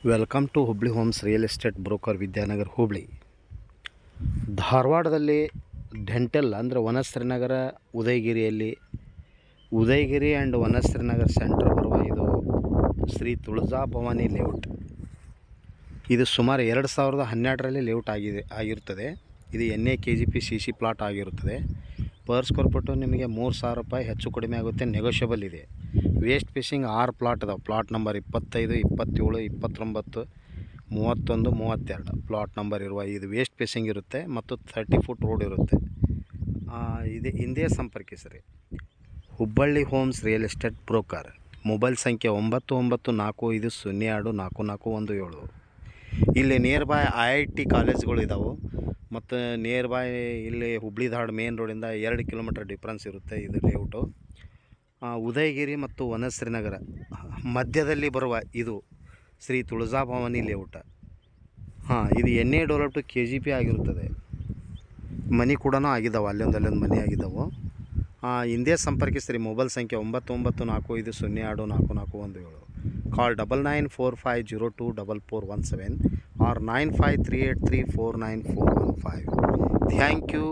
Welcome to Hubli homes real estate broker Vidyanagar Hubli. ಧಾರವಾಡದಲ್ಲಿ dental ಅಂದರೆ Vanashrinagar Udayagiri and Vanashrinagar centre ಬರುವ ಇದು ಶ್ರೀ ತುಳಜಾ ಭವಾನಿ ಲೇಔಟ್. ಇದು ಸುಮಾರು 2012ರಲ್ಲಿ ಲೇಔಟ್ ಆಗಿರುತ್ತದೆ. ಇದು NA/KGP CC ಪ್ಲಾಟ್ ಆಗಿರುತ್ತದೆ. ಪರ್ ಸ್ಕ್ವೇರ್ ಫುಟ್ಟು ನಿಮಗೆ 3,000 ರೂಪಾಯಿ ಹೆಚ್ಚು ಕಡಿಮೆ ಆಗುತ್ತೆ, ನೆಗೋಷಿಯಬಲ್ ಇದೆ. ವೇಸ್ಟ್ ಫಿಶಿಂಗ್ 6 ಪ್ಲಾಟ್ ಅದಾವೆ. ಪ್ಲಾಟ್ ನಂಬರ್ 25, 27, 29, 31, 32 ಪ್ಲಾಟ್ ನಂಬರ್ ಇರುವ ಇದು ವೇಸ್ಟ್ ಫಿಶಿಂಗ್ ಇರುತ್ತೆ ಮತ್ತು 30 ಫುಟ್ ರೋಡ್ ಇರುತ್ತೆ. ಇದು ಹಿಂದೆ ಸಂಪರ್ಕಿಸಿರಿ. Hubballi homes real estate broker. Mobile ಸಂಖ್ಯೆ 9945024417. ಇಲ್ಲಿ ನಿಯರ್ ಬೈ IIT ಕಾಲೇಜ್ಗಳು ಇದ್ದಾವೆ ಮತ್ತು ನಿಯರ್ ಬೈ ಇಲ್ಲಿ ಹುಬ್ಳಿ ಧಾರವಾಡ ಮೇನ್ ರೋಡಿಂದ 2 ಕಿಲೋಮೀಟರ್ ಡಿಫ್ರೆನ್ಸ್ ಇರುತ್ತೆ ಇದು ಲೇಔಟು. ಉದಯಗಿರಿ ಮತ್ತು ವನಶ್ರೀನಗರ ಮಧ್ಯದಲ್ಲಿ ಬರುವ ಇದು ಶ್ರೀ ತುಳಜಾ ಭವಾನಿ ಲೇಔಟ. ಇದು NA ಡೆವಲಪ್ ಟು KGP ಆಗಿರುತ್ತದೆ. ಮನೆ ಕೂಡ ಆಗಿದ್ದಾವೆ, ಅಲ್ಲೊಂದು ಮನೆ ಆಗಿದ್ದಾವೆ. ಹಿಂದೆ ಸಂಪರ್ಕಿಸ್ರಿ. ಮೊಬೈಲ್ ಸಂಖ್ಯೆ 9945024417. ಕಾಲ್ 9945024417 or 9538349415. Thank you.